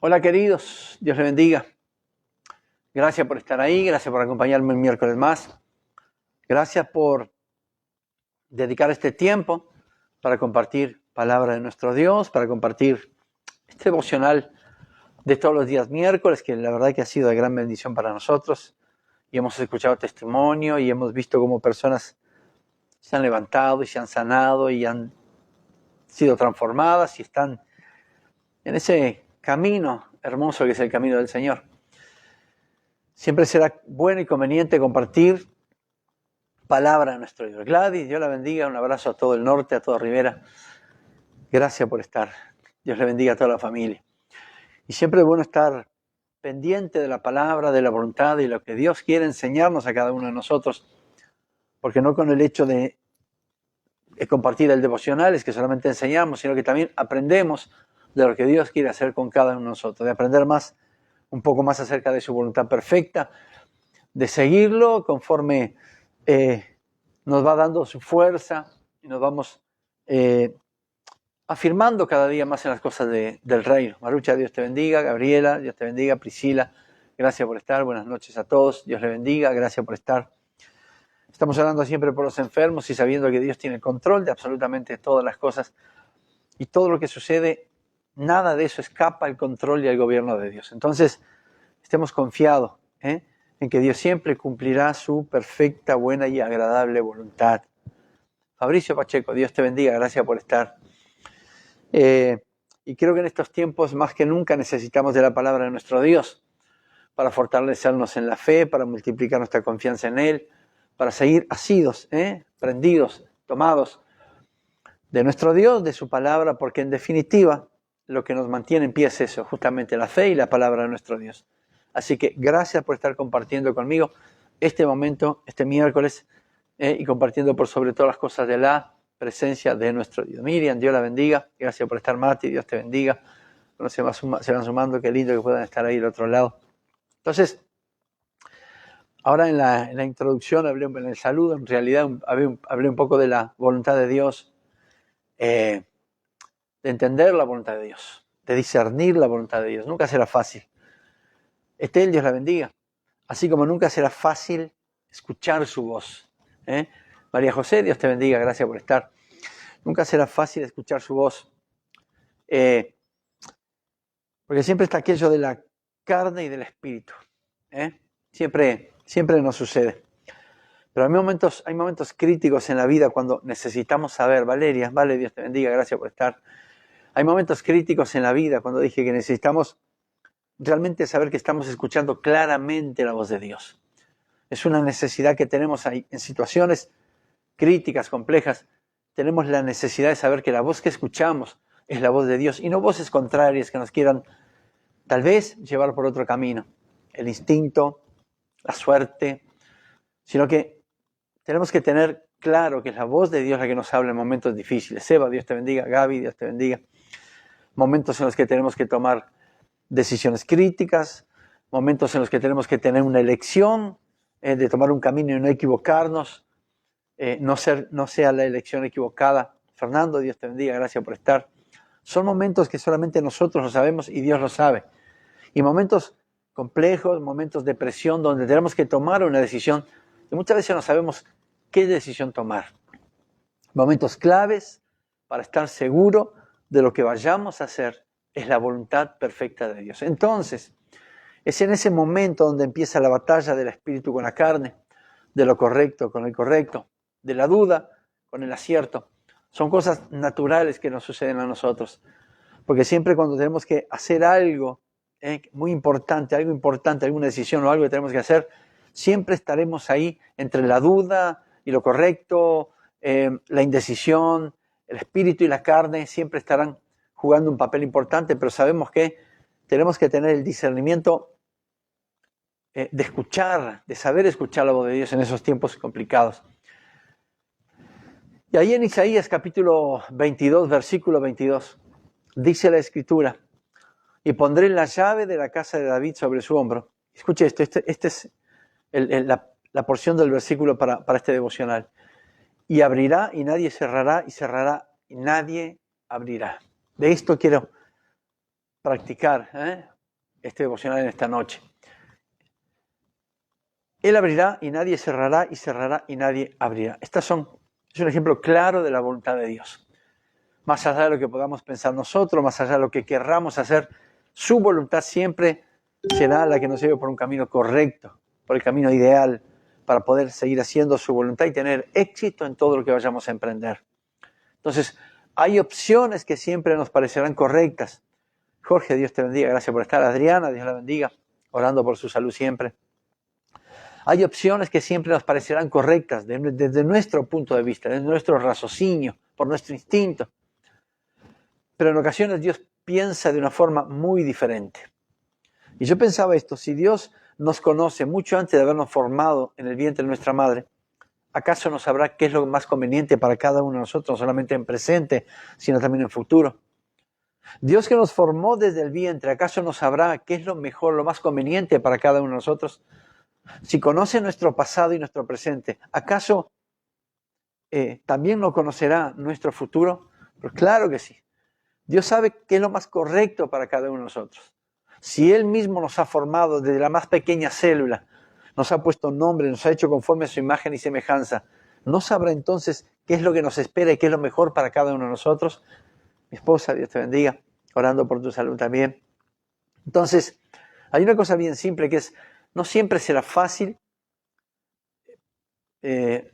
Hola queridos, Dios les bendiga. Gracias por estar ahí, gracias por acompañarme un miércoles más. Gracias por dedicar este tiempo para compartir palabra de nuestro Dios, para compartir este devocional de todos los días miércoles, que la verdad que ha sido de gran bendición para nosotros. Y hemos escuchado testimonio y hemos visto cómo personas se han levantado y se han sanado y han sido transformadas y están en ese camino hermoso que es el camino del Señor. Siempre será bueno y conveniente compartir palabra de nuestro Dios. Gladys, Dios la bendiga. Un abrazo a todo el norte, a toda Rivera. Gracias por estar. Dios le bendiga a toda la familia. Y siempre es bueno estar pendiente de la palabra, de la voluntad y lo que Dios quiere enseñarnos a cada uno de nosotros. Porque no con el hecho de compartir el devocional es que solamente enseñamos, sino que también aprendemos de lo que Dios quiere hacer con cada uno de nosotros. De aprender más, un poco más acerca de su voluntad perfecta, de seguirlo conforme nos va dando su fuerza y nos vamos afirmando cada día más en las cosas del reino. Marucha, Dios te bendiga. Gabriela, Dios te bendiga. Priscila, gracias por estar. Buenas noches a todos. Dios le bendiga. Gracias por estar. Estamos orando siempre por los enfermos y sabiendo que Dios tiene control de absolutamente todas las cosas y todo lo que sucede, nada de eso escapa al control y al gobierno de Dios. Entonces, estemos confiados en que Dios siempre cumplirá su perfecta, buena y agradable voluntad. Fabricio Pacheco, Dios te bendiga, gracias por estar. Y creo que en estos tiempos más que nunca necesitamos de la palabra de nuestro Dios para fortalecernos en la fe, para multiplicar nuestra confianza en Él, para seguir asidos, prendidos, tomados de nuestro Dios, de su palabra, porque en definitiva lo que nos mantiene en pie es eso, justamente la fe y la palabra de nuestro Dios. Así que gracias por estar compartiendo conmigo este momento, este miércoles, y compartiendo por sobre todas las cosas de la presencia de nuestro Dios. Miriam, Dios la bendiga. Gracias por estar, Mati, Dios te bendiga. Bueno, se van sumando, qué lindo que puedan estar ahí del otro lado. Entonces, ahora en la introducción, en el saludo, en realidad hablé un poco de la voluntad de Dios, de entender la voluntad de Dios, de discernir la voluntad de Dios. Nunca será fácil. Estel, Dios la bendiga. Así como nunca será fácil escuchar su voz. María José, Dios te bendiga, gracias por estar. Nunca será fácil escuchar su voz. Porque siempre está aquello de la carne y del espíritu. Siempre nos sucede. Pero hay momentos críticos en la vida cuando necesitamos saber. Valeria, vale, Dios te bendiga, gracias por estar. Hay momentos críticos en la vida cuando dije que necesitamos realmente saber que estamos escuchando claramente la voz de Dios. Es una necesidad que tenemos ahí en situaciones críticas, complejas. Tenemos la necesidad de saber que la voz que escuchamos es la voz de Dios y no voces contrarias que nos quieran tal vez llevar por otro camino. El instinto, la suerte, sino que tenemos que tener claro que es la voz de Dios la que nos habla en momentos difíciles. Seba, Dios te bendiga. Gaby, Dios te bendiga. Momentos en los que tenemos que tomar decisiones críticas, momentos en los que tenemos que tener una elección, de tomar un camino y no equivocarnos, no sea la elección equivocada. Fernando, Dios te bendiga, gracias por estar. Son momentos que solamente nosotros lo sabemos y Dios lo sabe. Y momentos complejos, momentos de presión, donde tenemos que tomar una decisión, y muchas veces no sabemos qué decisión tomar. Momentos claves para estar seguro de lo que vayamos a hacer es la voluntad perfecta de Dios. Entonces, es en ese momento donde empieza la batalla del espíritu con la carne, de lo correcto con el correcto, de la duda con el acierto. Son cosas naturales que nos suceden a nosotros. Porque siempre cuando tenemos que hacer algo muy importante, alguna decisión o algo que tenemos que hacer, siempre estaremos ahí entre la duda y lo correcto, la indecisión, el espíritu y la carne siempre estarán jugando un papel importante, pero sabemos que tenemos que tener el discernimiento de escuchar, de saber escuchar la voz de Dios en esos tiempos complicados. Y ahí en Isaías capítulo 22, versículo 22, dice la Escritura, y pondré la llave de la casa de David sobre su hombro. Escuche esto, este es la porción del versículo para este devocional. Y abrirá y nadie cerrará, y cerrará y nadie abrirá. De esto quiero practicar, este devocional en esta noche. Él abrirá y nadie cerrará, y cerrará y nadie abrirá. Es un ejemplo claro de la voluntad de Dios. Más allá de lo que podamos pensar nosotros, más allá de lo que querramos hacer, su voluntad siempre será la que nos lleve por un camino correcto, por el camino ideal, para poder seguir haciendo su voluntad y tener éxito en todo lo que vayamos a emprender. Entonces, hay opciones que siempre nos parecerán correctas. Jorge, Dios te bendiga, gracias por estar. Adriana, Dios la bendiga, orando por su salud siempre. Hay opciones que siempre nos parecerán correctas desde nuestro punto de vista, desde nuestro raciocinio, por nuestro instinto. Pero en ocasiones Dios piensa de una forma muy diferente. Y yo pensaba esto, si Dios nos conoce mucho antes de habernos formado en el vientre de nuestra madre, ¿acaso no sabrá qué es lo más conveniente para cada uno de nosotros, no solamente en presente, sino también en futuro? Dios que nos formó desde el vientre, ¿acaso no sabrá qué es lo mejor, lo más conveniente para cada uno de nosotros? Si conoce nuestro pasado y nuestro presente, ¿acaso también no conocerá nuestro futuro? Pues claro que sí. Dios sabe qué es lo más correcto para cada uno de nosotros. Si Él mismo nos ha formado desde la más pequeña célula, nos ha puesto nombre, nos ha hecho conforme a su imagen y semejanza, ¿no sabrá entonces qué es lo que nos espera y qué es lo mejor para cada uno de nosotros? Mi esposa, Dios te bendiga, orando por tu salud también. Entonces, hay una cosa bien simple que es, no siempre será fácil.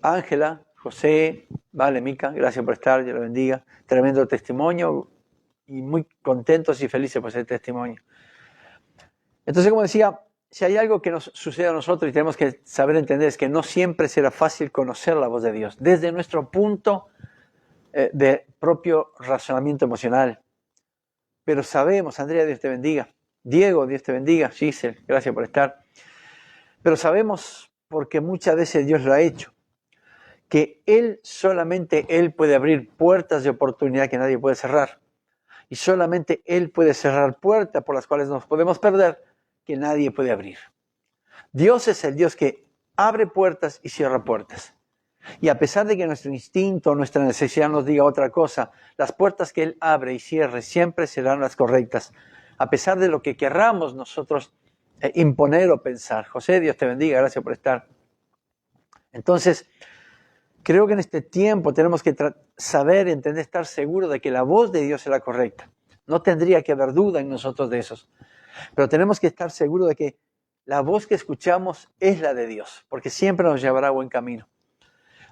Ángela, José, vale, Mica, gracias por estar, Dios la bendiga. Tremendo testimonio y muy contentos y felices por ese testimonio. Entonces, como decía, si hay algo que nos sucede a nosotros y tenemos que saber entender es que no siempre será fácil conocer la voz de Dios desde nuestro punto de propio razonamiento emocional. Pero sabemos, Andrea, Dios te bendiga, Diego, Dios te bendiga, Giselle, gracias por estar. Pero sabemos, porque muchas veces Dios lo ha hecho, que solamente Él puede abrir puertas de oportunidad que nadie puede cerrar. Y solamente Él puede cerrar puertas por las cuales nos podemos perder, que nadie puede abrir. Dios es el Dios que abre puertas y cierra puertas. Y a pesar de que nuestro instinto, nuestra necesidad nos diga otra cosa, las puertas que Él abre y cierre siempre serán las correctas, a pesar de lo que querramos nosotros imponer o pensar. José, Dios te bendiga, gracias por estar. Entonces, creo que en este tiempo tenemos que saber, entender, estar seguros de que la voz de Dios es la correcta. No tendría que haber duda en nosotros de eso. Pero tenemos que estar seguros de que la voz que escuchamos es la de Dios, porque siempre nos llevará a buen camino.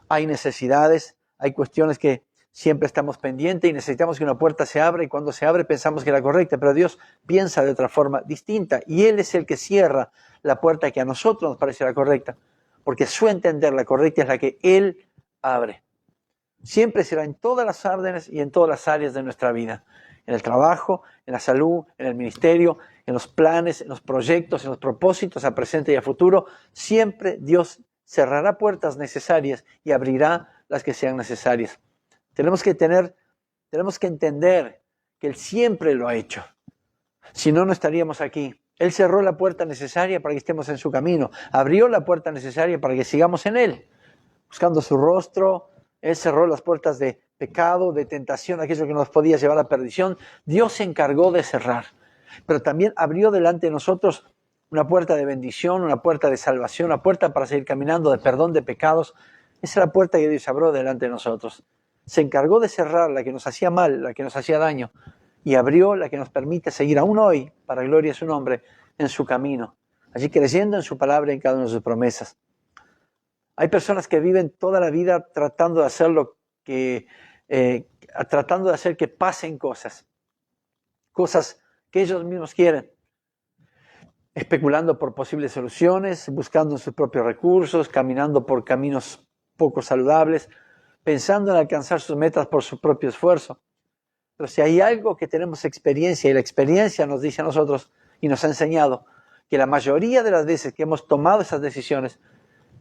Hay necesidades, hay cuestiones que siempre estamos pendientes y necesitamos que una puerta se abra y cuando se abre pensamos que es la correcta, pero Dios piensa de otra forma distinta y Él es el que cierra la puerta que a nosotros nos parece la correcta, porque su entender la correcta es la que Él abre. Siempre será en todas las órdenes y en todas las áreas de nuestra vida, en el trabajo, en la salud, en el ministerio, en los planes, en los proyectos, en los propósitos a presente y a futuro. Siempre Dios cerrará puertas necesarias y abrirá las que sean necesarias. Tenemos que entender que Él siempre lo ha hecho. Si no, no estaríamos aquí. Él cerró la puerta necesaria para que estemos en su camino. Abrió la puerta necesaria para que sigamos en Él, buscando su rostro. Él cerró las puertas de pecado, de tentación, aquello que nos podía llevar a perdición. Dios se encargó de cerrar, pero también abrió delante de nosotros una puerta de bendición, una puerta de salvación, una puerta para seguir caminando, de perdón de pecados. Esa es la puerta que Dios abrió delante de nosotros. Se encargó de cerrar la que nos hacía mal, la que nos hacía daño, y abrió la que nos permite seguir aún hoy, para gloria de su nombre, en su camino, allí creyendo en su palabra y en cada una de sus promesas. Hay personas que viven toda la vida tratando de hacer tratando de hacer que pasen cosas que ellos mismos quieren, especulando por posibles soluciones, buscando sus propios recursos, caminando por caminos poco saludables, pensando en alcanzar sus metas por su propio esfuerzo. Pero si hay algo que tenemos experiencia, y la experiencia nos dice a nosotros y nos ha enseñado que la mayoría de las veces que hemos tomado esas decisiones,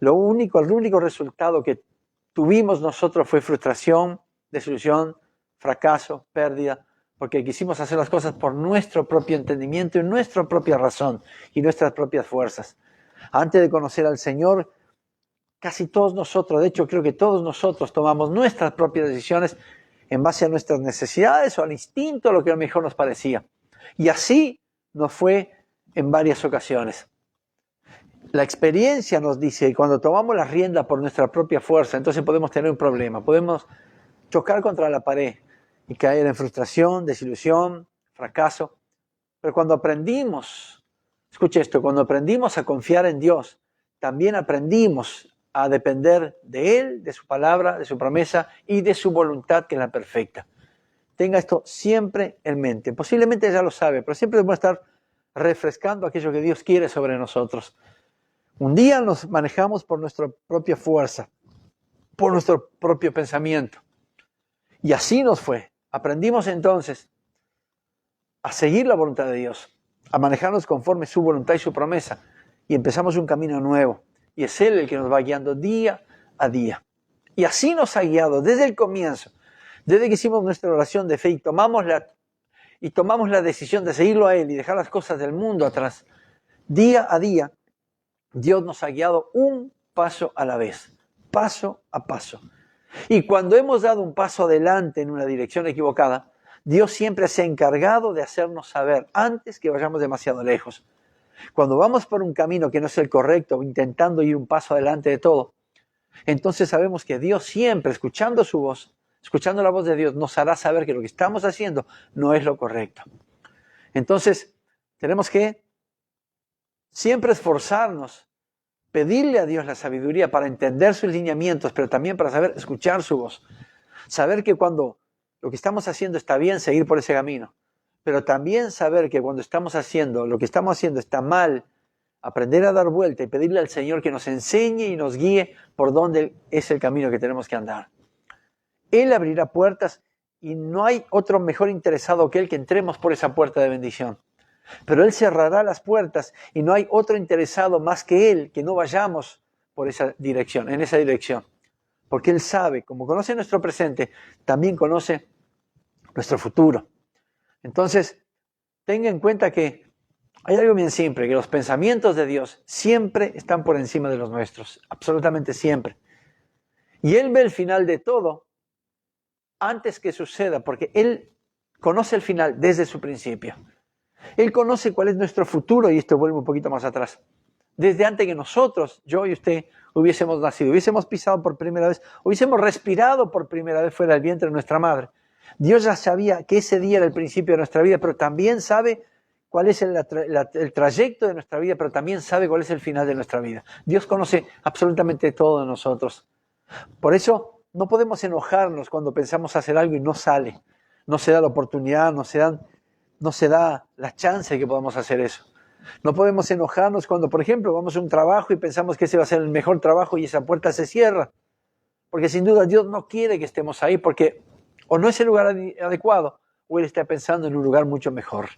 el único resultado que tuvimos nosotros fue frustración, desilusión, fracaso, pérdida, porque quisimos hacer las cosas por nuestro propio entendimiento y nuestra propia razón y nuestras propias fuerzas. Antes de conocer al Señor, casi todos nosotros, de hecho creo que todos nosotros tomamos nuestras propias decisiones en base a nuestras necesidades o al instinto, lo que a lo mejor nos parecía. Y así nos fue en varias ocasiones. La experiencia nos dice que cuando tomamos la rienda por nuestra propia fuerza, entonces podemos tener un problema, podemos chocar contra la pared y caer en frustración, desilusión, fracaso. Pero cuando aprendimos, escuche esto, cuando aprendimos a confiar en Dios, también aprendimos a depender de Él, de su palabra, de su promesa y de su voluntad, que es la perfecta. Tenga esto siempre en mente. Posiblemente ya lo sabe, pero siempre debemos estar refrescando aquello que Dios quiere sobre nosotros. Un día nos manejamos por nuestra propia fuerza, por nuestro propio pensamiento. Y así nos fue. Aprendimos entonces a seguir la voluntad de Dios, a manejarnos conforme su voluntad y su promesa. Y empezamos un camino nuevo. Y es Él el que nos va guiando día a día. Y así nos ha guiado desde el comienzo, desde que hicimos nuestra oración de fe y tomamos la decisión de seguirlo a Él y dejar las cosas del mundo atrás. Día a día, Dios nos ha guiado un paso a la vez, paso a paso. Y cuando hemos dado un paso adelante en una dirección equivocada, Dios siempre se ha encargado de hacernos saber antes que vayamos demasiado lejos. Cuando vamos por un camino que no es el correcto, intentando ir un paso adelante de todo, entonces sabemos que Dios siempre, escuchando su voz, escuchando la voz de Dios, nos hará saber que lo que estamos haciendo no es lo correcto. Entonces, tenemos que siempre esforzarnos, pedirle a Dios la sabiduría para entender sus lineamientos, pero también para saber escuchar su voz. Saber que cuando lo que estamos haciendo está bien, seguir por ese camino. Pero también saber que cuando estamos haciendo, lo que estamos haciendo está mal, aprender a dar vuelta y pedirle al Señor que nos enseñe y nos guíe por dónde es el camino que tenemos que andar. Él abrirá puertas y no hay otro mejor interesado que Él que entremos por esa puerta de bendición. Pero Él cerrará las puertas y no hay otro interesado más que Él que no vayamos por esa dirección, en esa dirección. Porque Él sabe, como conoce nuestro presente, también conoce nuestro futuro. Entonces, tenga en cuenta que hay algo bien simple, que los pensamientos de Dios siempre están por encima de los nuestros, absolutamente siempre. Y Él ve el final de todo antes que suceda, porque Él conoce el final desde su principio. Él conoce cuál es nuestro futuro, y esto vuelve un poquito más atrás. Desde antes que nosotros, yo y usted, hubiésemos nacido, hubiésemos pisado por primera vez, hubiésemos respirado por primera vez fuera del vientre de nuestra madre. Dios ya sabía que ese día era el principio de nuestra vida, pero también sabe cuál es el trayecto de nuestra vida, pero también sabe cuál es el final de nuestra vida. Dios conoce absolutamente todo de nosotros. Por eso no podemos enojarnos cuando pensamos hacer algo y no sale. No se da la oportunidad, no se da la chance de que podamos hacer eso. No podemos enojarnos cuando, por ejemplo, vamos a un trabajo y pensamos que ese va a ser el mejor trabajo y esa puerta se cierra. Porque sin duda Dios no quiere que estemos ahí porque o no es el lugar adecuado o Él está pensando en un lugar mucho mejor.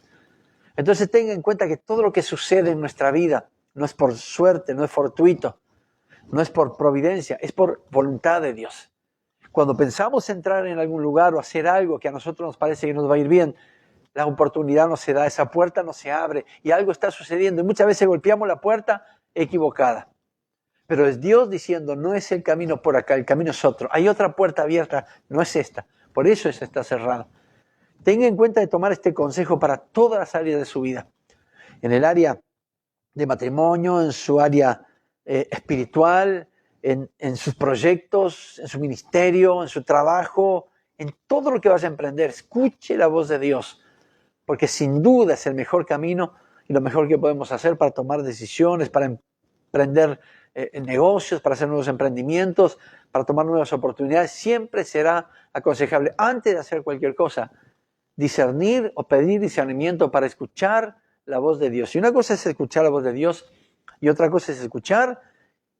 Entonces tenga en cuenta que todo lo que sucede en nuestra vida no es por suerte, no es fortuito, no es por providencia, es por voluntad de Dios. Cuando pensamos entrar en algún lugar o hacer algo que a nosotros nos parece que nos va a ir bien, la oportunidad no se da, esa puerta no se abre y algo está sucediendo. Y muchas veces golpeamos la puerta equivocada. Pero es Dios diciendo, no es el camino por acá, el camino es otro. Hay otra puerta abierta, no es esta. Por eso esta está cerrada. Tenga en cuenta de tomar este consejo para todas las áreas de su vida. En el área de matrimonio, en su área espiritual, en sus proyectos, en su ministerio, en su trabajo, en todo lo que vaya a emprender. Escuche la voz de Dios. Porque sin duda es el mejor camino y lo mejor que podemos hacer para tomar decisiones, para emprender negocios, para hacer nuevos emprendimientos, para tomar nuevas oportunidades. Siempre será aconsejable, antes de hacer cualquier cosa, discernir o pedir discernimiento para escuchar la voz de Dios. Y una cosa es escuchar la voz de Dios y otra cosa es escuchar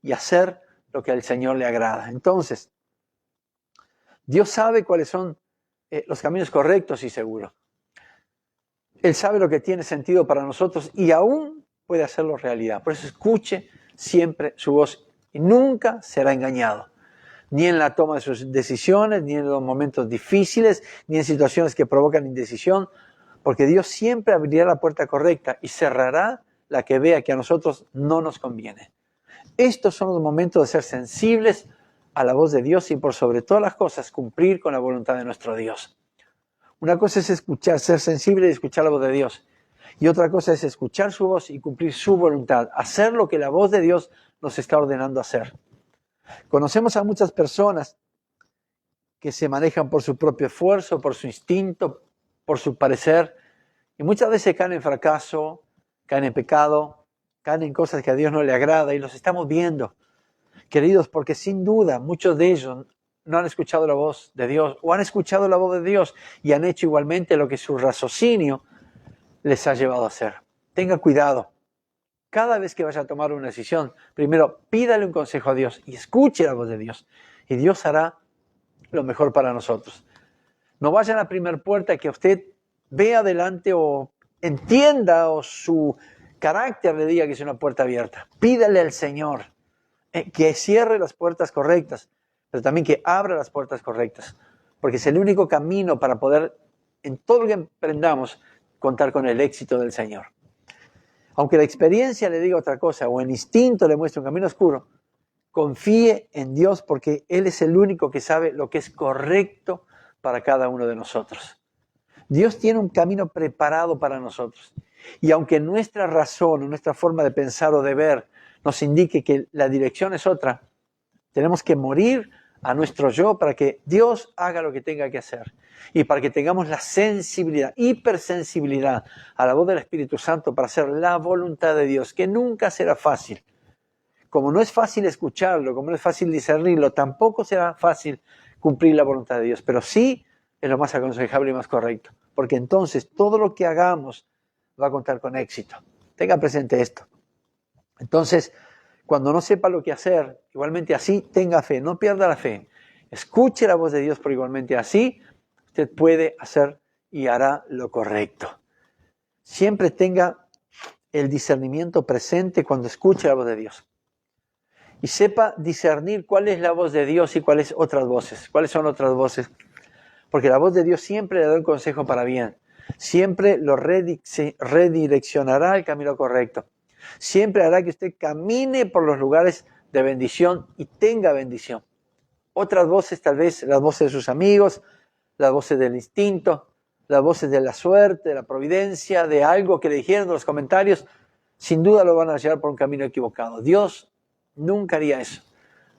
y hacer lo que al Señor le agrada. Entonces, Dios sabe cuáles son los caminos correctos y seguros. Él sabe lo que tiene sentido para nosotros y aún puede hacerlo realidad. Por eso escuche siempre su voz y nunca será engañado. Ni en la toma de sus decisiones, ni en los momentos difíciles, ni en situaciones que provocan indecisión, porque Dios siempre abrirá la puerta correcta y cerrará la que vea que a nosotros no nos conviene. Estos son los momentos de ser sensibles a la voz de Dios y por sobre todas las cosas cumplir con la voluntad de nuestro Dios. Una cosa es escuchar, ser sensible y escuchar la voz de Dios. Y otra cosa es escuchar su voz y cumplir su voluntad, hacer lo que la voz de Dios nos está ordenando hacer. Conocemos a muchas personas que se manejan por su propio esfuerzo, por su instinto, por su parecer, y muchas veces caen en fracaso, caen en pecado, caen en cosas que a Dios no le agrada, y los estamos viendo, queridos, porque sin duda muchos de ellos no han escuchado la voz de Dios, o han escuchado la voz de Dios y han hecho igualmente lo que su raciocinio les ha llevado a hacer. Tenga cuidado. Cada vez que vaya a tomar una decisión, primero pídale un consejo a Dios y escuche la voz de Dios. Y Dios hará lo mejor para nosotros. No vaya a la primera puerta que usted vea adelante o entienda o su carácter le diga que es una puerta abierta. Pídale al Señor que cierre las puertas correctas, pero también que abra las puertas correctas. Porque es el único camino para poder, en todo lo que emprendamos, contar con el éxito del Señor. Aunque la experiencia le diga otra cosa o el instinto le muestre un camino oscuro, confíe en Dios porque Él es el único que sabe lo que es correcto para cada uno de nosotros. Dios tiene un camino preparado para nosotros. Y aunque nuestra razón o nuestra forma de pensar o de ver nos indique que la dirección es otra, tenemos que morir a nuestro yo para que Dios haga lo que tenga que hacer y para que tengamos la sensibilidad, hipersensibilidad a la voz del Espíritu Santo para hacer la voluntad de Dios, que nunca será fácil. Como no es fácil escucharlo, como no es fácil discernirlo, tampoco será fácil cumplir la voluntad de Dios, pero sí es lo más aconsejable y más correcto, porque entonces todo lo que hagamos va a contar con éxito. Tenga presente esto. Entonces, cuando no sepa lo que hacer, igualmente así tenga fe, no pierda la fe. Escuche la voz de Dios, pero igualmente así usted puede hacer y hará lo correcto. Siempre tenga el discernimiento presente cuando escuche la voz de Dios. Y sepa discernir cuál es la voz de Dios y cuáles otras voces. ¿Cuáles son otras voces? Porque la voz de Dios siempre le da un consejo para bien. Siempre lo redireccionará al camino correcto. Siempre hará que usted camine por los lugares de bendición y tenga bendición. Otras voces, tal vez las voces de sus amigos, las voces del instinto, las voces de la suerte, de la providencia, de algo que le dijeron en los comentarios, sin duda lo van a llevar por un camino equivocado. Dios nunca haría eso.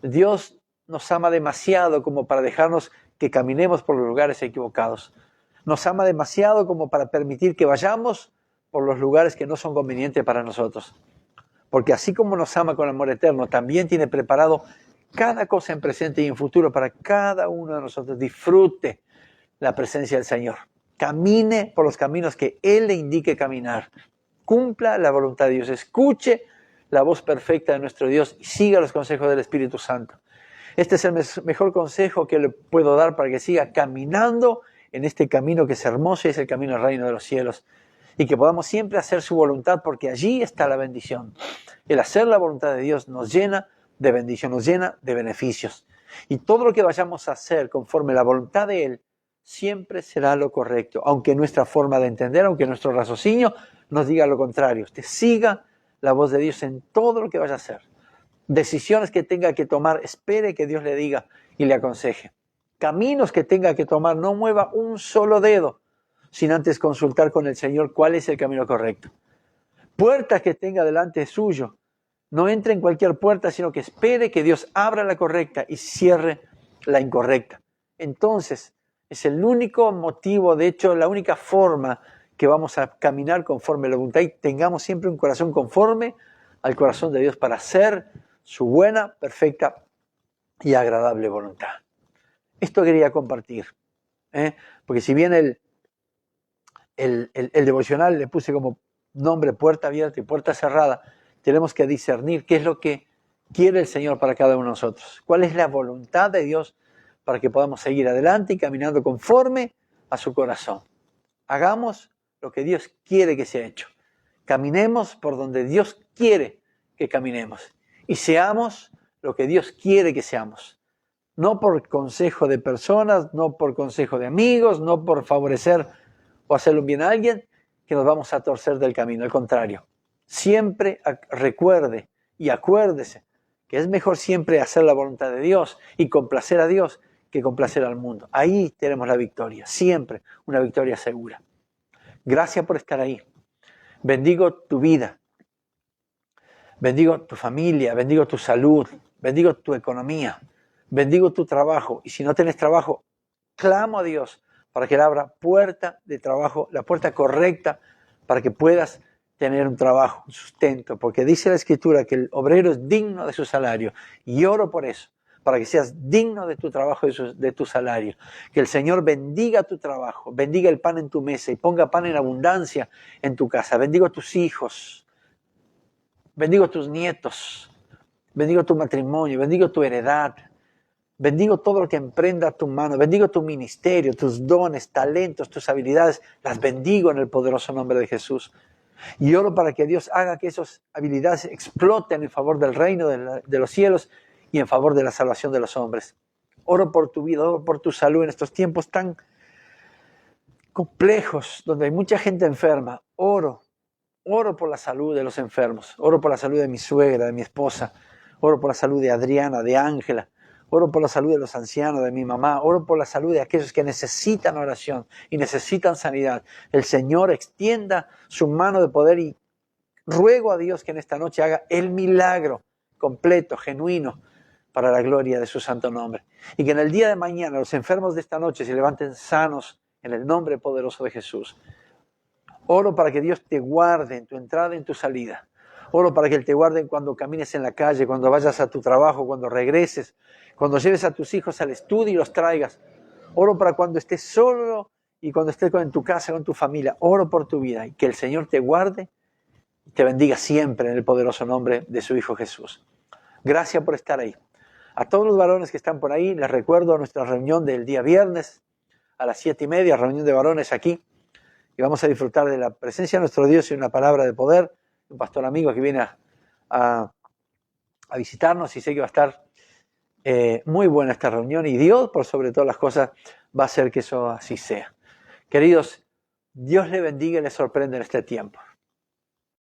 Dios nos ama demasiado como para dejarnos que caminemos por los lugares equivocados. Nos ama demasiado como para permitir que vayamos por los lugares que no son convenientes para nosotros. Porque así como nos ama con amor eterno, también tiene preparado cada cosa en presente y en futuro para cada uno de nosotros. Disfrute la presencia del Señor. Camine por los caminos que Él le indique caminar. Cumpla la voluntad de Dios. Escuche la voz perfecta de nuestro Dios y siga los consejos del Espíritu Santo. Este es el mejor consejo que le puedo dar para que siga caminando en este camino que es hermoso y es el camino al reino de los cielos. Y que podamos siempre hacer su voluntad porque allí está la bendición. El hacer la voluntad de Dios nos llena de bendición, nos llena de beneficios. Y todo lo que vayamos a hacer conforme a la voluntad de Él siempre será lo correcto. Aunque nuestra forma de entender, aunque nuestro raciocinio nos diga lo contrario. Usted siga la voz de Dios en todo lo que vaya a hacer. Decisiones que tenga que tomar, espere que Dios le diga y le aconseje. Caminos que tenga que tomar, no mueva un solo dedo sin antes consultar con el Señor cuál es el camino correcto. Puertas que tenga delante suyo, no entre en cualquier puerta, sino que espere que Dios abra la correcta y cierre la incorrecta. Entonces, es el único motivo, de hecho, la única forma que vamos a caminar conforme a la voluntad y tengamos siempre un corazón conforme al corazón de Dios para hacer su buena, perfecta y agradable voluntad. Esto quería compartir, porque si bien el devocional le puse como nombre puerta abierta y puerta cerrada, tenemos que discernir qué es lo que quiere el Señor para cada uno de nosotros. ¿Cuál es la voluntad de Dios para que podamos seguir adelante y caminando conforme a su corazón? Hagamos lo que Dios quiere que sea hecho. Caminemos por donde Dios quiere que caminemos. Y seamos lo que Dios quiere que seamos. No por consejo de personas, no por consejo de amigos, no por favorecer o hacerle un bien a alguien, que nos vamos a torcer del camino. Al contrario, siempre recuerde y acuérdese que es mejor siempre hacer la voluntad de Dios y complacer a Dios que complacer al mundo. Ahí tenemos la victoria, siempre una victoria segura. Gracias por estar ahí. Bendigo tu vida, bendigo tu familia, bendigo tu salud, bendigo tu economía, bendigo tu trabajo. Y si no tienes trabajo, clamo a Dios para que Él abra puerta de trabajo, la puerta correcta para que puedas tener un trabajo, un sustento. Porque dice la Escritura que el obrero es digno de su salario. Y oro por eso, para que seas digno de tu trabajo y de tu salario. Que el Señor bendiga tu trabajo, bendiga el pan en tu mesa y ponga pan en abundancia en tu casa. Bendigo a tus hijos, bendigo a tus nietos, bendigo tu matrimonio, bendigo tu heredad. Bendigo todo lo que emprenda tu mano, bendigo tu ministerio, tus dones, talentos, tus habilidades, las bendigo en el poderoso nombre de Jesús. Y oro para que Dios haga que esas habilidades exploten en favor del reino de los cielos y en favor de la salvación de los hombres. Oro por tu vida, oro por tu salud en estos tiempos tan complejos, donde hay mucha gente enferma. Oro por la salud de los enfermos, oro por la salud de mi suegra, de mi esposa, oro por la salud de Adriana, de Ángela. Oro por la salud de los ancianos, de mi mamá. Oro por la salud de aquellos que necesitan oración y necesitan sanidad. El Señor extienda su mano de poder y ruego a Dios que en esta noche haga el milagro completo, genuino, para la gloria de su santo nombre. Y que en el día de mañana los enfermos de esta noche se levanten sanos en el nombre poderoso de Jesús. Oro para que Dios te guarde en tu entrada y en tu salida. Oro para que Él te guarde cuando camines en la calle, cuando vayas a tu trabajo, cuando regreses, cuando lleves a tus hijos al estudio y los traigas. Oro para cuando estés solo y cuando estés en tu casa, con tu familia. Oro por tu vida y que el Señor te guarde y te bendiga siempre en el poderoso nombre de su Hijo Jesús. Gracias por estar ahí. A todos los varones que están por ahí, les recuerdo nuestra reunión del día viernes a las 7:30, reunión de varones aquí. Y vamos a disfrutar de la presencia de nuestro Dios y una palabra de poder. Un pastor amigo que viene a visitarnos y sé que va a estar muy buena esta reunión y Dios, por sobre todas las cosas, va a hacer que eso así sea. Queridos, Dios le bendiga y le sorprenda en este tiempo.